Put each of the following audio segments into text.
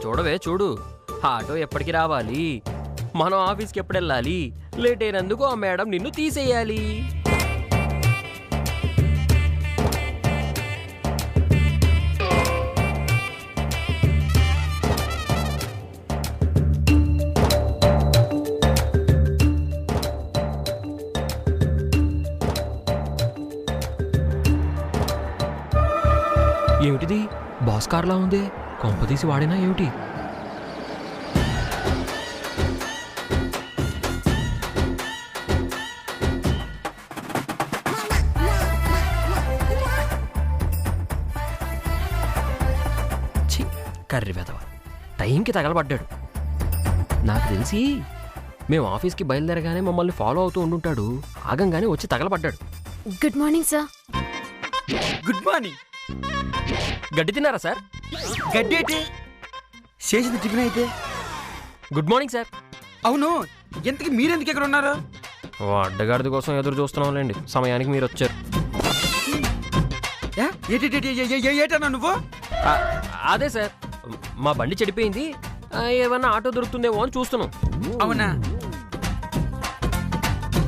చూడవే చూడు, ఆటో ఎప్పటికి రావాలి, మనం ఆఫీస్కి ఎప్పుడు వెళ్ళాలి, లేట్ అయినందుకు ఆ మేడం నిన్ను తీసేయాలి. ఏమిటిది బాస్ కార్లా ఉంది, కొంపదీసి వాడినా ఏమిటి? కర్రీ వెధవ టైంకి తగలబడ్డాడు. నాకు తెలిసి మేము ఆఫీస్కి బయలుదేరగానే మమ్మల్ని ఫాలో అవుతూ ఉండుంటాడు, ఆగంగానే వచ్చి తగలబడ్డాడు. Good morning sir. Good morning. గడ్డి తిన్నారా సార్? గడ్డి అయితే చేసింది టిఫిన్ అయితే. Good morning sir. అవును, ఎంతకి మీరెందుకు ఎక్కడ ఉన్నారు? అడ్డగాడిద కోసం ఎదురు చూస్తున్నాంలేండి, సమయానికి మీరు వచ్చారు. ఏటన్నా నువ్వు? అదే సార్, మా బండి చెడిపోయింది, ఏమన్నా ఆటో దొరుకుతుందేమో అని చూస్తున్నాం. అవునా?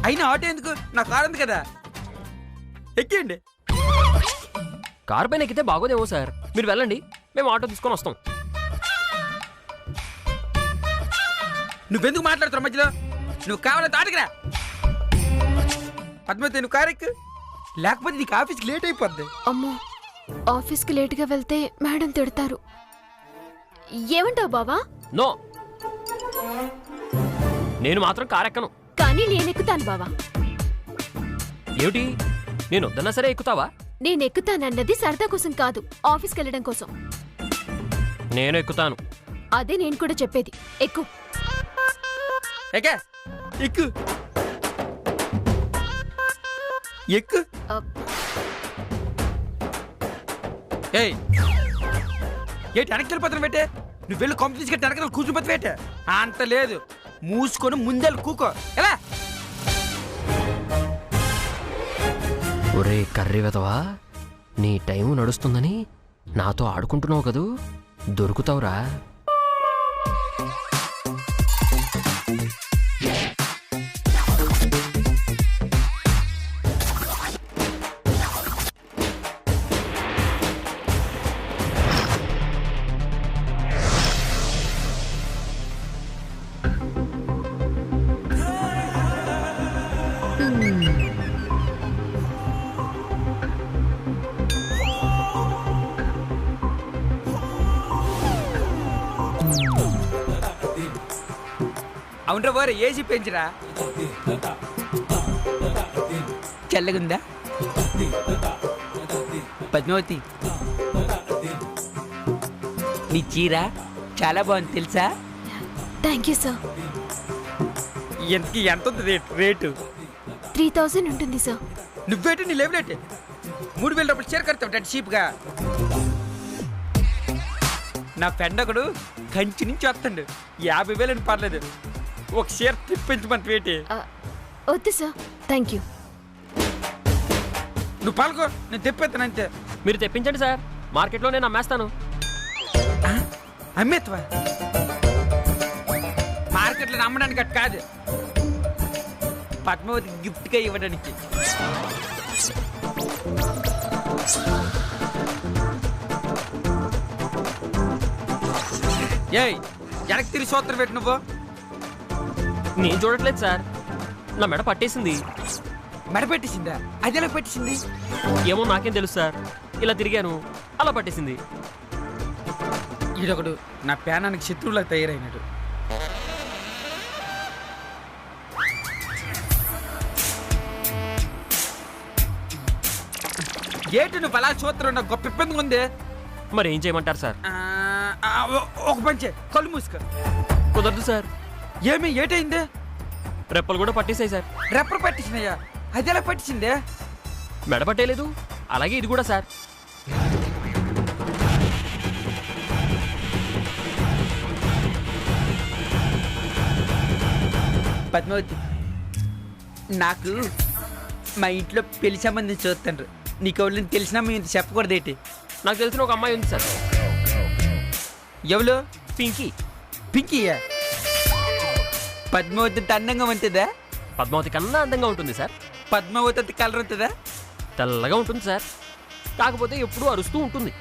అయినా ఆటో ఎందుకు, నా కారు ఉంది కదా, ఎక్కండి. కారు పైన ఎక్కితే బాగోదేమో సార్, మీరు వెళ్ళండి, మేము ఆటో తీసుకొని వస్తాం. నువ్వెందుకు మాట్లాడుతున్నావు మధ్యలో? నువ్వు కావాలంటే ఆటకిరా. పద్మతి, నువ్వు కారు ఎక్కు, లేకపోతే నీకు ఆఫీస్కి లేట్ అయిపోద్ది. అమ్మో, ఆఫీస్కి లేట్గా వెళ్తే మేడం తిడతారు. ఏమంటావు బావా? నో, నేను మాత్రం కారు ఎక్కను. కానీ నేను ఎక్కుతాను బావా. ఏమిటి, నేను వద్దన్నా సరే ఎక్కుతావా? నేను ఎక్కుతానన్నది సరదా కోసం కాదు, ఆఫీస్కి వెళ్ళడం కోసం. నేను ఎక్కుతాను. అదే నేను కూడా చెప్పేది, ఎక్కు. ఎక్కా, ఎక్కు ఎక్కు. ఏయ్, ఏంటి వెనక్కి వెళ్ళిపోతాను పెట్టే? నువ్వు వెళ్ళి కాంపిటీస్ కట్టి వెనకాల కూర్చుపోతే పెట్టే. అంత లేదు, మూసుకొని ముందెళ్ళి కూకో. ఎలా? ఒరే కర్రీ వెధవా, నీ టైం నడుస్తుందని నాతో ఆడుకుంటున్నావు కదూ, దొరుకుతావురా. అవునరా వారు, ఏసీ పెంచరా. చల్లగుందా పద్మావతి? నీ చీర చాలా బాగుంది తెలుసా? Thank you sir. ఎంత ఉంది రేటు? 3000 ఉంటుంది సార్. నువ్వేంటి, నీ లెవెల్ ఏంటి? 3000 రూపాయలు చీర కడతావు చీప్గా. నా ఫ్రెండ్ ఒకడు కంచి నుంచి వస్తాడు, 50,000 అని పర్లేదు, ఒక చీర తిప్పించమంత వేటి. వద్దు సార్, థ్యాంక్ యూ. నువ్వు పాల్గొ, నేను తెప్పేస్తాను అంతే. మీరు తెప్పించండి సార్, మార్కెట్లో నేను అమ్మేస్తాను. అమ్మేత్వా? మార్కెట్లో అమ్మడానికి అట్టు కాదు, పద్మావతి గిఫ్ట్గా ఇవ్వడానికి. ఏయ్, వెనక్కి తిరిగి సూత్రం పెట్టి నువ్వు. నేను చూడట్లేదు సార్, నా మెడ పట్టేసింది. మెడ పెట్టేసిందా? అది ఎలా పెట్టేసింది? ఏమో నాకేం తెలుసు సార్, ఇలా తిరిగాను, అలా పట్టేసింది. ఈడొకడు నా ప్యానానికి శత్రువులా తయారైనాడు. ఏంటి నువ్వు అలా చూస్తున్నావు? నాకు గొప్ప ఇబ్బందిగా ఉంది. మరి ఏం చేయమంటారు సార్? ఒక పంచే, కళ్ళు మూసుకో. కుదరదు సార్. ఏమి, ఏటైంది? రెప్పలు కూడా పట్టేసాయి సార్. రెప్పలు పట్టేసినాయా? అది ఎలా పట్టేసిందే? మెడ పట్టేయలేదు, అలాగే ఇది కూడా సార్. పద్మావతి, నాకు మా ఇంట్లో పెళ్లి సంబంధం చూస్తాండ్రు, నీకు ఎవరిని తెలిసినా మేము ఇంత చెప్పకూడదు ఏంటి? నాకు తెలిసిన ఒక అమ్మాయి ఉంది సార్. ఎవరు? పింకీ. పింకీయా? పద్మావతి అంత అందంగా ఉంటుందా? పద్మావతి కన్నా అందంగా ఉంటుంది సార్. పద్మావతి అంత కలర్ ఉంటుందా? తెల్లగా ఉంటుంది సార్. కాకపోతే ఎప్పుడూ అరుస్తూ ఉంటుంది.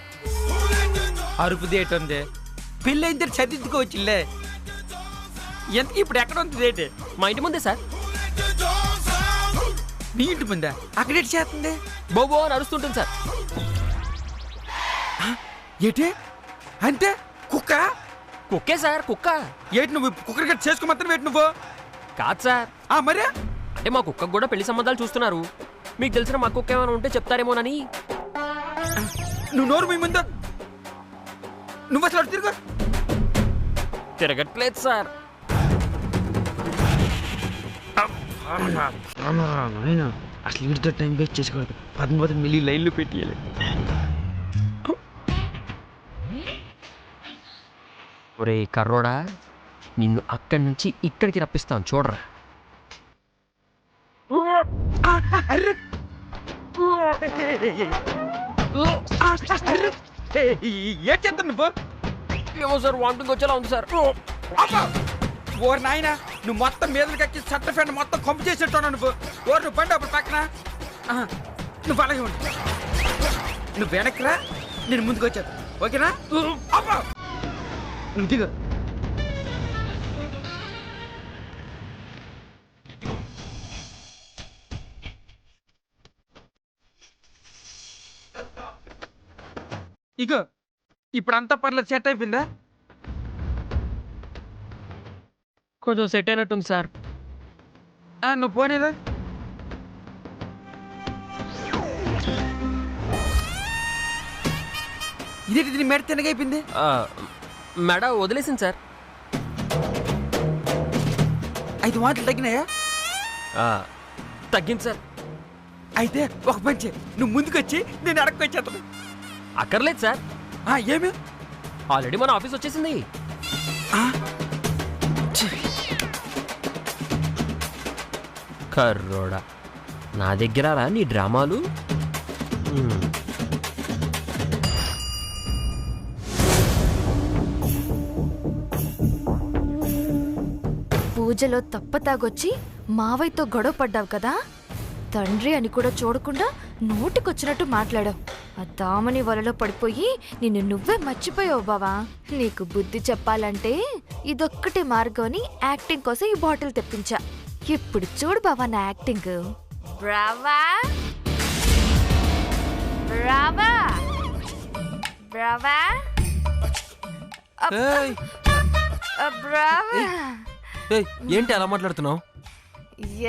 అరుపు దేటి ఉంది. పెళ్ళి అయితే చదివించుకోవచ్చులే. ఎంతకి ఇప్పుడు ఎక్కడ ఉంటుంది ఏంటి? మా ఇంటి ముందే సార్. మీ ఇంటి ముందా? అక్కడేటి చేస్తుంది? బోబో అని అరుస్తుంటుంది సార్. ఏంటి అంటే కుక్క? కుక్కే సార్, కుక్క. ఏంటి నువ్వు కుక్కర్ గట్టి చేసుకోమంటావు ఏంటి నువ్వు? కాదు సార్. మరి అంటే మా కుక్కకు కూడా పెళ్లి సంబంధాలు చూస్తున్నారు. మీకు తెలిసిన మా కుక్క ఏమైనా ఉంటే చెప్తారేమోనని. నువ్వు నోరు మీ ముందు. నువ్వు అసలు తిరుగు. తిరగట్లేదు సార్. అసలు వీటితో టైం వేస్ట్ చేసుకోవద్దు. 13 మిల్లీ లైన్లు పెట్టేయాలి. ఒరే కర్రోడా, నిన్ను అక్కడి నుంచి ఇక్కడికి రప్పిస్తాను చూడరా. ఏం చేస్తాను నువ్వు? ఏమో సార్, వామిటింగ్ వచ్చేలా ఉంది సార్. ఓరు నాయన, నువ్వు మొత్తం మీదకి ఎక్కి చట్ట ఫ్రెండ్ మొత్తం కంపు చేసేట్టున్నావు నువ్వు. ఓరు నువ్వు పండు అప్పుడు పక్కన. నువ్వు అలాగే ఉండు. నువ్వు వెనక్కిరా, నేను ముందుకు వచ్చాను. ఓకేనా? అబ్బా నువ్వు దిగు. ఇగో ఇప్పుడు అంతా పర్లేదు, సెట్ అయిపోయిందా? కొంచెం సెట్ అయినట్టుంది సార్. నువ్వు పోనేదా? ఇదేంటి దీని మెడ తినగైపోయింది? మెడ వదిలేసింది సార్. 5 మాటలు తగ్గినాయా? తగ్గింది సార్. అయితే ఒక పంచి, నువ్వు ముందుకు వచ్చి నేను అడగకొచ్చేస్తాను. అక్కర్లేదు సార్. ఏమి? ఆల్రెడీ మన ఆఫీస్ వచ్చేసింది. కర్రోడా, నా దగ్గర రా నీ డ్రామాలు. పూజలో తప్పతాగొచ్చి మావయ్యతో గొడవ పడ్డావు కదా, తండ్రి అని కూడా చూడకుండా నోటికొచ్చినట్టు మాట్లాడావు. ఆ దామని వలలో పడిపోయి నిన్ను నువ్వే మర్చిపోయావు బావా. నీకు బుద్ధి చెప్పాలంటే ఇదొక్కటే మార్గం అని యాక్టింగ్ కోసం ఈ బాటిల్ తెప్పించా. ఇప్పుడు చూడు బావా నా acting. Brava Brava Brava Brava. ఏంటి అలా మాట్లాడుతున్నావు?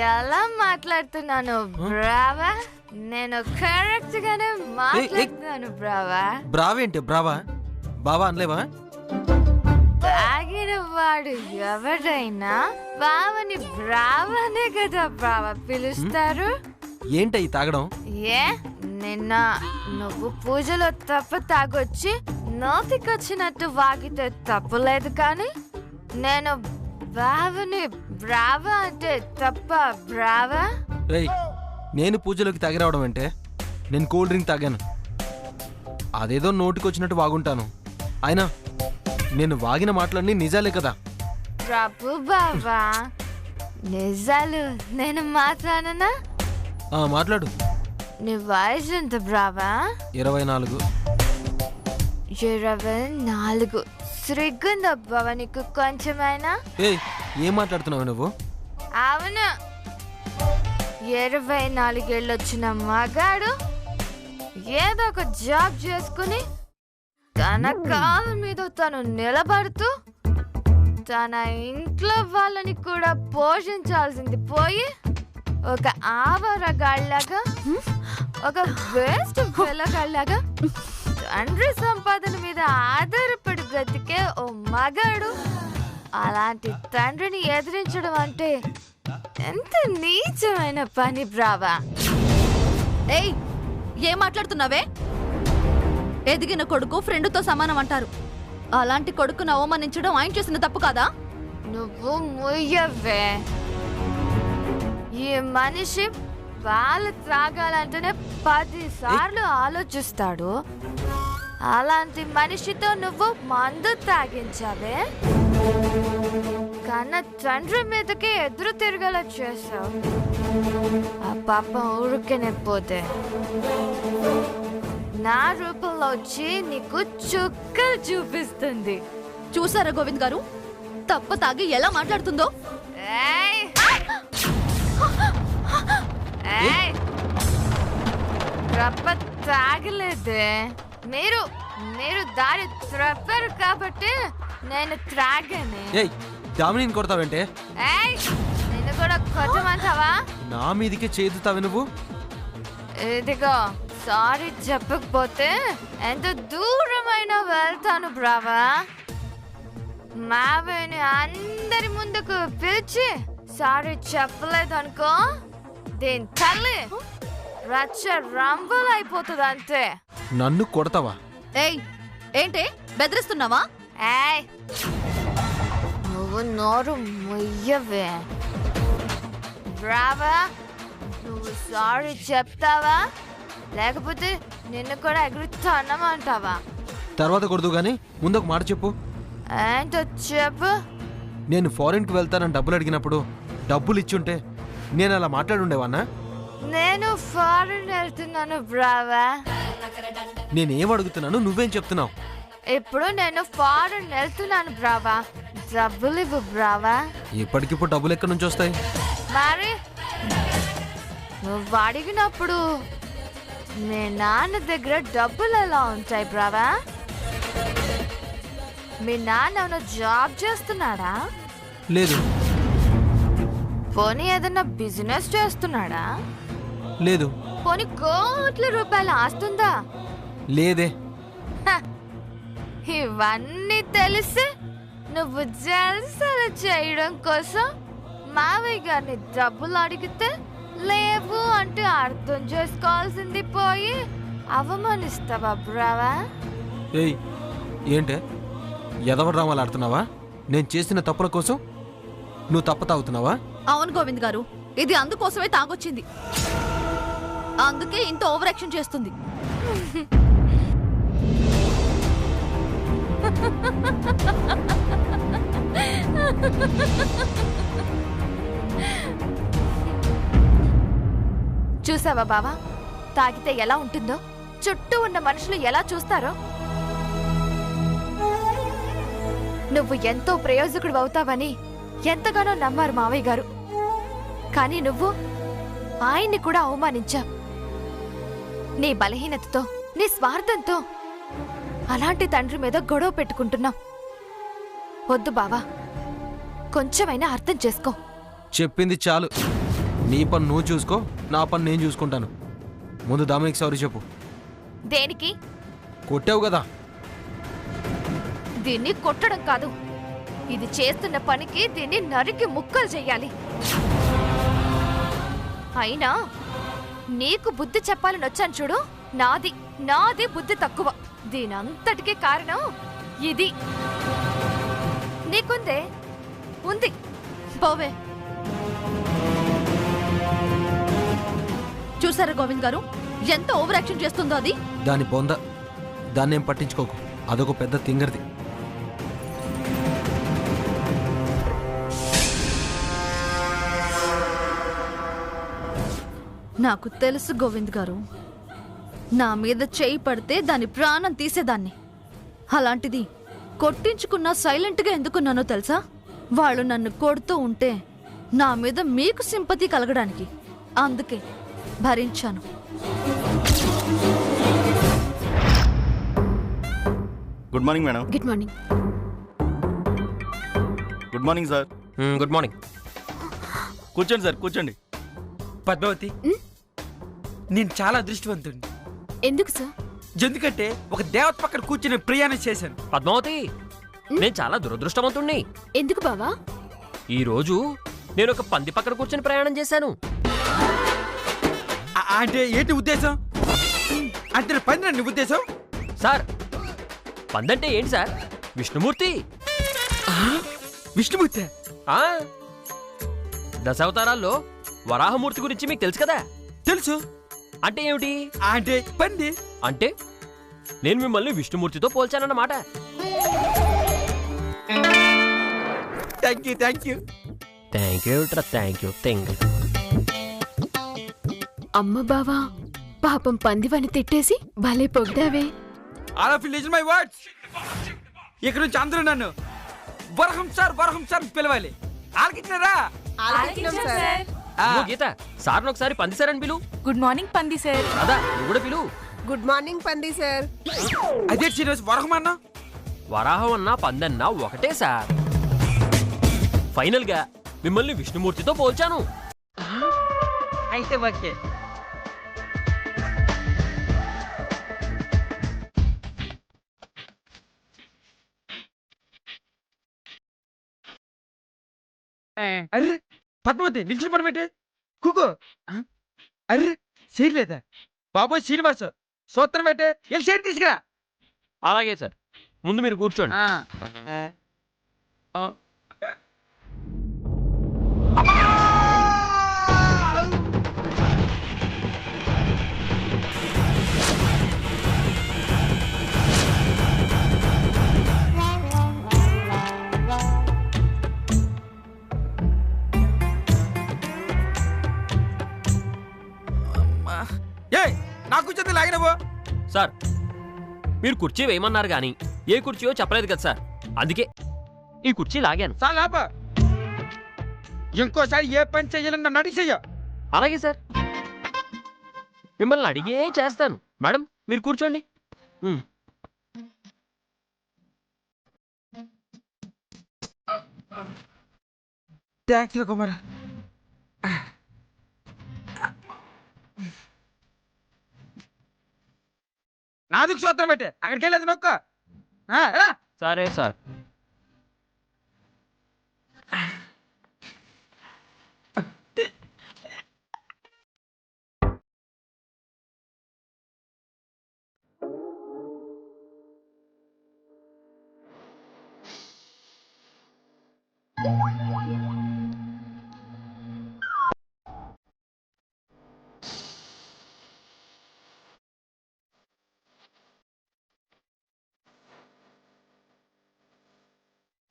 ఎలా మాట్లాడుతున్నాను బ్రావా? నేను కరెక్ట్ గానే మాట్లాడుతున్నాను బ్రావా. బ్రావేంటి బ్రావా? బావా అనలేవా? తాగిన వాడు ఎవరైనా బావని బ్రావానే కదా బ్రావా పిలుస్తారు. ఏంటి తాగడం? ఏ నిన్న నువ్వు పూజలో తప్ప తాగొచ్చి నోటికొచ్చినట్టు వాగితే తప్పులేదు, కానీ నేను బావని బ్రావా అంటే తప్ప బ్రావా? నేను పూజలోకి తాగిరావడం అంటే నేను కూల్ డ్రింక్ తాగాను. అదేదో నోటికొచ్చినట్టు వాగుంటాను. అయినా నేను వాగిన మాటలన్నీ నిజాలే కదా. ప్రభు బావా, నిజాలు నేను మాట్లాడనా? మాట్లాడు. నీ వయసు ఎంత బ్రావా? 24. 24. సిగ్గుందా బావా నీకు కొంచెమైనా? ఏం మాట్లాడుతున్నావు నువ్వు? అవును, 24 ఏళ్ళు వచ్చిన మగాడు ఏదో ఒక జాబ్ చేసుకుని తన కాళ్ళ మీద తను నిలబడుతూ తన ఇంట్లో వాళ్ళని కూడా పోషించాల్సింది పోయి ఒక ఆవరగాళ్ళలాగా, ఒక వేస్ట్ పిల్లగాళ్ళలాగా తండ్రి సంపాదన మీద ఆధారపడి బ్రతికే ఓ మగాడు. అలాంటి తండ్రిని ఎదిరించడం అంటే ఎంత నీచమైన పని బ్రావా. ఏయ్, ఏం మాట్లాడుతున్నావే? ఎదిగిన కొడుకు ఫ్రెండ్తో సమానం అంటారు. అలాంటి కొడుకును అవమానించడం ఆయన చేసిన తప్పు కాదా? నువ్వు ముయ్యవే. ఈ మనిషి పాలు తాగాలంటేనే 10 సార్లు ఆలోచిస్తాడు. అలాంటి మనిషితో నువ్వు మందు తాగించావే, కన్న తండ్రి మీదకి ఎదురు తిరగల చేసావు. ఆ పాపం ఊరికేనే పోతే నా రూపంలో వచ్చి నీకు చుక్కలు చూపిస్తుంది. చూసారా గోవింద్ గారు తప్ప తాగి ఎలా మాట్లాడుతుందో? ఏయ్! ఏయ్! రప్ప తాగలేదే, మీరు దారి త్రప్పారు కాబట్టి నేను త్రాగానే. ఏయ్ దామిని కొడతావంటే? ఏయ్! నిన్ను కూడా కొట్టమంటావా? నా మీదికే చేదుతావి నువ్వు. ఇదిగో సారీ చెప్పకపోతే ఎంత దూరమైనా వెళ్తాను బ్రావా. మావయ్యని అందరి ముందుకు పిలిచి సారీ చెప్పలేదనుకో, దీని తల్లి రచ్చ రంబులు అయిపోతుంది అంతే. నన్ను కొడతావా? ఏయ్ ఏంటి బెదిరిస్తున్నావా? ఏయ్! నువ్వు నోరు ముయ్యవే బ్రావా. నువ్వు సారీ చెప్తావా లేకపోతే నిన్ను కూడా ఎగురుతానమంటావా? తర్వాత కొడదు గానీ ముందు ఒక మాట చెప్పు. ఏంటో చెప్పు. నేను ఫారెన్కి వెళ్తానని డబ్బులు అడిగినప్పుడు డబ్బులు ఇచ్చుంటే నేను అలా మాట్లాడుండేవాన్నా? నేను ఫారెన్ వెళ్తున్నాను బ్రావా. నేనేం అడుగుతున్నాను నువ్వేం చెప్తున్నావు? ఇప్పుడు నేను ఫారెన్ వెళ్తున్నాను బ్రావా, డబ్బులు ఇవ్వు బ్రావా. ఇప్పటికిప్పుడు డబ్బులు ఎక్కడి నుంచి వస్తాయి? మరి నువ్వు అడిగినప్పుడు మీ నాన్న దగ్గర డబ్బులు ఎలా ఉంటాయి బ్రావా? మీ నాన్న ఏమైనా జాబ్ చేస్తున్నాడా? లేదు. పోనీ ఏదైనా బిజినెస్ చేస్తున్నాడా? లేదు. పోనీ కోట్ల రూపాయలు ఆస్తుందా? లేదే. హ! ఇవన్నీ తెలిసి నువ్వు జల్సాలు చేయడం కోసం మావయ్య గారిని డబ్బులు అడిగితే లేవు అంటూ అర్థం చేసుకోవాల్సింది పోయి అవమానిస్తావా బ్రావా? ఏయ్ ఏంటే ఎదవ డ్రామాలు ఆడుతున్నావా? నేను చేసిన తప్పుల కోసం నువ్వు తప్ప తాగుతున్నావా? అవును గోవింద్ గారు, ఇది అందుకోసమే తాగొచ్చింది. అందుకే ఇంత ఓవర్ యాక్షన్ చేస్తుంది. చూసావా బావా, తాగితే ఎలా ఉంటుందో, చుట్టూ ఉన్న మనుషులు ఎలా చూస్తారో. నువ్వు ఎంతో ప్రయోజకుడు అవుతావని ఎంతగానో నమ్మారు మావయ్య గారు. కానీ నువ్వు ఆయన్ని కూడా అవమానించావు. నీ బలహీనతతో, నీ స్వార్థంతో అలాంటి తండ్రి మీద గొడవ పెట్టుకుంటున్నావు. వద్దు బావా, కొంచెమైనా అర్థం చేసుకో. చెప్పింది చాలు. నీ పని నువ్వు చూసుకో, నా పని నేను చూసుకుంటాను. ముందు దామినికి సారీ చెప్పు. దేనికి? కొట్టావు కదా. దీన్ని కొట్టడం కాదు, ఇది చేస్తున్న పనికి దీన్ని నరికి ముక్కలు చెయ్యాలి. అయినా నీకు బుద్ధి చెప్పాలని వచ్చాను చూడు, నాది బుద్ధి తక్కువ. దీనంతటికీ కారణం ఇది. నీకుందే ఉంది. పోవే. చూసారా గోవింద్ గారు ఎంత ఓవర్ యాక్షన్ చేస్తుందో? అది దాని బొంద, దాన్నేం పట్టించుకోకు. అదొక పెద్ద తింగర్ది. నాకు తెలుసు గోవింద్ గారు, నా మీద చేయి పడితే దాని ప్రాణం తీసేదాన్ని. అలాంటిది కొట్టించుకున్నా సైలెంట్గా ఎందుకున్నానో తెలుసా? వాళ్ళు నన్ను కొడుతూ ఉంటే నా మీద మీకు సింపతి కలగడానికి. అందుకే భరించాను. Good morning madam. Good morning. Good morning sir. Good morning. కూర్చోండి సార్, కూర్చోండి. పద్మావతి, నేను చాలా అదృష్టవంతుడిని. ఎందుకు సార్? ఎందుకంటే ఒక దేవత పక్కన కూర్చుని ప్రయాణం చేశాను. పద్మావతి, నేను చాలా దురదృష్టవంతుణ్ణి. ఎందుకు బావా? ఈ రోజు నేను ఒక పంది పక్కన కూర్చొని ప్రయాణం చేశాను. అంటే ఏంటి ఉద్దేశం? అంటే పని నీ ఉద్దేశం? సార్, పందంటే ఏంటి సార్? విష్ణుమూర్తి. విష్ణుమూర్తి? ఆ, దశావతారాల్లో వరాహమూర్తి గురించి మీకు తెలుసు కదా. తెలుసు. అంటే ఏమిటి? అంటే పంది. అంటే నేను మిమ్మల్ని విష్ణుమూర్తితో పోల్చానన్నమాట. Thank you thank you thank you thank you. అమ్మ బావా, పాపం పందివని తిట్టేసి భలే పొగిడావే. All of you listen my words. ఇక్కడ నుంచి అందరూ నన్ను వరహం సార్ పిలవాలి. ఆలకించారా? ఇదిగో గీత, సార్ని ఒకసారి పంది సార్ అని పిలు. గుడ్ మార్నింగ్ పంది సార్. అదా నువ్వు కూడా పిలు. గుడ్ మార్నింగ్ పంది సార్. అదే సీరియస్ వరహం అన్నా వరాహం అన్నా పందన్నా ఒకటే సార్. ఫైనల్ గా మిమ్మల్ని విష్ణుమూర్తితో పోల్చాను. అయితే ఓకే. అర్రే పద్మావతి నిల్చుని పడబెట్టే కూకో. అర్రే చేయలేదా బాబోయ్ శ్రీనివాస్ సూత్రం పెట్టే వెళ్ళి సైడ్ తీసుకురా. అలాగే సార్, ముందు మీరు కూర్చోండి. నాకు కూర్చొని లాగినవో సార్ మీరు కుర్చీ వేయమన్నారు కానీ ఏ కుర్చీయో చెప్పలేదు కదా సార్, అందుకే ఈ కుర్చీ లాగాను. చాలా లాభ ఇంకోసారి ఏ పని చెయ్యాలని నన్ను అడిగి చెయ్య. అలాగే సార్, మిమ్మల్ని అడిగే చేస్తాను. మేడం మీరు కూర్చోండి. థ్యాంక్స్ కుమార్. నాదుకు సూత్రం పెట్టే అక్కడికి వెళ్ళేది నొక్క. సరే సార్.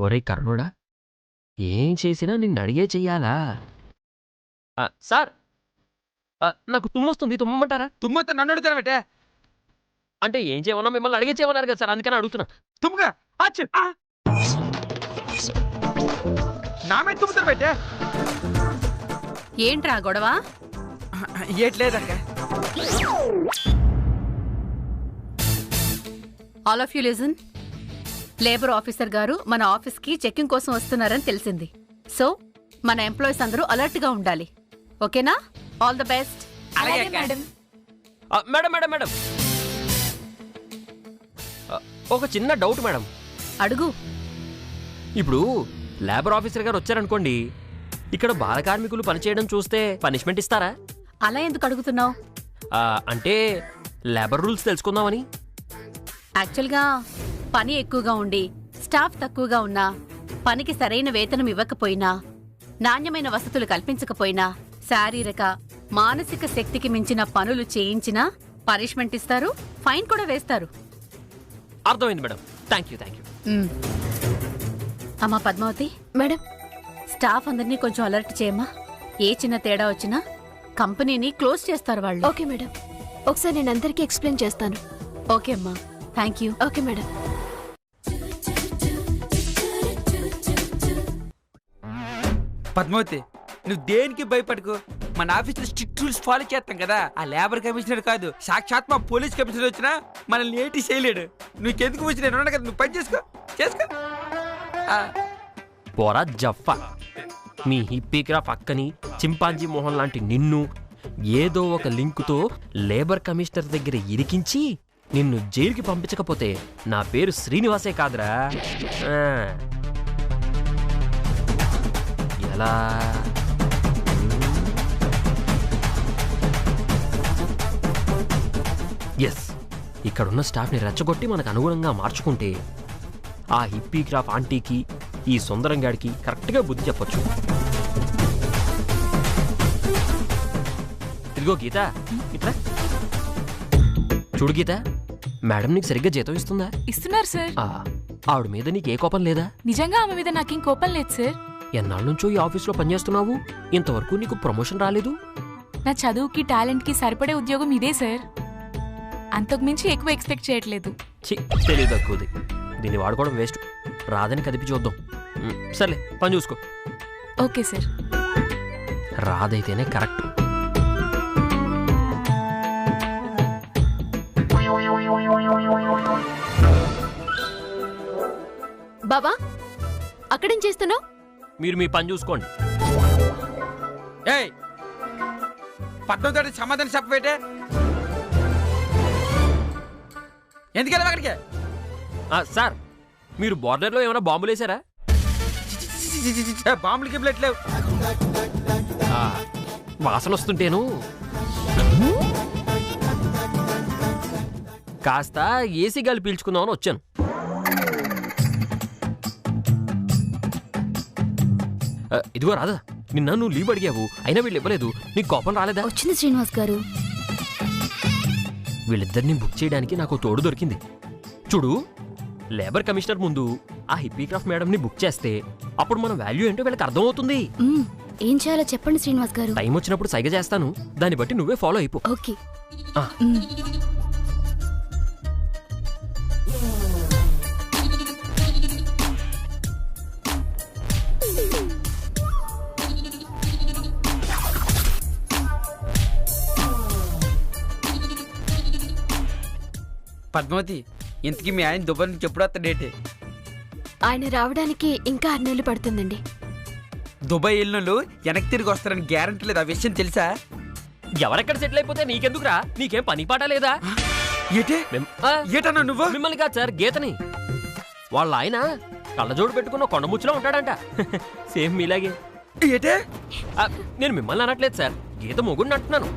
ఒరే కర్ణుడా, ఏం చేసినా నిన్ను అడిగే చెయ్యాలా? సార్ నాకు తుమ్మొస్తుంది, తుమ్మంటారా? తుమ్మతో నన్ను అడుగుతాను పెట్టే. అంటే ఏం చేయమన్నా మిమ్మల్ని అడిగే చేయమన్నారు కదా సార్, అందుకని అడుగుతున్నా. తుమ్ముగా నామే తుమ్ముతాను పెట్టే. ఏంట్రా గొడవ? ఏట్లేదక్క. All of you listen. Labour officer గారు మన ఆఫీస్కి చెకింగ్ కోసం వస్తున్నారని తెలిసింది. సో మన ఎంప్లాయీస్ అందరూ అలర్ట్ గా ఉండాలి. ఓకేనా? All the best. అలాగే మేడం. మేడం మేడం మేడం ఒక చిన్న డౌట్ మేడం. అడుగు. ఇప్పుడు లేబర్ ఆఫీసర్ గారు వచ్చారనుకోండి, ఇక్కడ బాల కార్మికులు పనిచేయడం చూస్తే పనిష్మెంట్ ఇస్తారా? అలా ఎందుకు అడుగుతున్నావు? అంటే లేబర్ రూల్స్ తెలుసుకుందామని. యాక్చువల్గా పని ఎక్కువగా ఉండి స్టాఫ్ తక్కువగా ఉన్నా, పనికి సరైన వేతనం ఇవ్వకపోయినా, నాణ్యమైన వసతులు కల్పించకపోయినా, శారీరక మానసిక శక్తికి మించిన పనులు చేయించినా పనిష్మెంట్ ఇస్తారు, ఫైన్ కూడా వేస్తారు. అర్థమైంది మేడం. Thank you. అమ్మా పద్మావతి మేడం, స్టాఫ్ అందరినీ కొంచెం అలర్ట్ చేయమ్మా. ఏ చిన్న తేడా వచ్చినా కంపెనీని క్లోజ్ చేస్తారు వాళ్ళు. ఓకే మేడం, ఒకసారి నేను అందరికీ ఎక్స్ప్లెయిన్ చేస్తాను. ఓకే అమ్మా, thank you. Okay madam. Padmavathi, నువ్వు దేనికి భయపడకు. మన ఆఫీస్లో స్ట్రిక్ట్ రూల్స్ ఫాలో చేస్తాం కదా. ఆ లేబర్ కమిషనర్ కాదు, సాక్షాత్ మా పోలీస్ కమిషనర్ వచ్చినా మనల్ని ఏంటి చేయలేడు. నువ్వుకెందుకు వచ్చి నేను ఉన్నాను కదా, నువ్వు పని చేసుకో. పోరా జఫ్ఫా, మీ హిప్పీగ్రాఫ్ అక్కని చింపాంజీ మోహన్ లాంటి నిన్ను ఏదో ఒక లింకుతో లేబర్ కమిషనర్ దగ్గర ఇరికించి నిన్ను జైలుకి పంపించకపోతే నా పేరు శ్రీనివాసే కాదురా. ఎలా? ఎస్, ఇక్కడున్న స్టాఫ్ని రెచ్చగొట్టి మనకు అనుగుణంగా మార్చుకుంటే ఆ హిప్పీగ్రాఫ్ ఆంటీకి ఈ సుందరంగాడికి కరెక్ట్గా బుద్ధి చెప్పొచ్చు. ఇదిగో గీత ఇట్లా చూడు గీత, మేడం నీకు సరిగ్గా జీతం ఇస్తుందా? ఇస్తున్నారు సార్. ఆవిడ మీద నీకు ఏ కోపం లేదా? నిజంగా ఆమె మీద నాకేం కోపం లేదు సార్. ఎన్నాళ్ళ నుంచో ఈ ఆఫీస్లో పనిచేస్తున్నావు, ఇంతవరకు నీకు ప్రమోషన్ రాలేదు. నా చదువుకి టాలెంట్కి సరిపడే ఉద్యోగం ఇదే సార్. అంతకు మించి ఎక్కువ ఎక్స్పెక్ట్ చేయట్లేదు. తెలియదు తక్కువది, దీన్ని వాడుకోవడం వేస్ట్. రాదని కదిపి చూద్దాం. సర్లే పని చూసుకో. Okay sir. రాదైతేనే కరెక్ట్. బాబా, అక్కడేం చేస్తున్నావు? మీరు మీ పని చూసుకోండి. ఏయ్, పద్మం తోటి సమాధానం చెప్పబెట్టే. ఎందుకెళ్ళి అక్కడికి? సార్, మీరు బార్డర్లో ఏమైనా బాంబులు వేసారా? బాంబులు గిబ్లెట్లేవు. వాసన వస్తుంటేను కాస్త ఏసీ గాలి పీల్చుకుందామని వచ్చాను. ఇదిగో రాదా, నిన్న నువ్వు లీవ్ అడిగావు, అయినా వీళ్ళు ఇవ్వలేదు. నీకు కోపం రాలేదా? వచ్చింది శ్రీనివాస్ గారు. వీళ్ళిద్దరిని బుక్ చేయడానికి నాకు తోడు దొరికింది. చూడు, లేబర్ కమిషనర్ ముందు ఆ హిప్పీక్రాఫ్ట్ మేడంని బుక్ చేస్తే అప్పుడు మన వాల్యూ ఏంటో వీళ్ళకి అర్థమవుతుంది. ఏం చేయాలో చెప్పండి శ్రీనివాస్ గారు. టైం వచ్చినప్పుడు సైగ చేస్తాను, దాన్ని బట్టి నువ్వే ఫాలో అయిపో. ఓకే. పద్మావతి, ఇంతకీ మీ ఆయన దుబాయ్ నుంచి ఎప్పుడు వస్తాడేటే? ఆయన రావడానికి ఇంకా 6 నెలలు పడుతుందండి. దుబాయ్ వెళ్ళినోళ్ళు వెనక్కి తిరిగి వస్తారని గ్యారంటీ లేదు, ఆ విషయం తెలుసా? ఎవరెక్కడ సెటిల్ అయిపోతే నీకెందుకురా? నీకేం పని పాట లేదా? ఏటే ఏటన్నా నువ్వు? మిమ్మల్ని కాదు సార్, గీతని. వాళ్ళ ఆయన కళ్ళజోడు పెట్టుకున్న కొండముచ్చులో ఉంటాడంట. సేమ్ మీలాగే. ఏటే? నేను మిమ్మల్ని అనట్లేదు సార్, గీత మొగుడిని అంటున్నాను.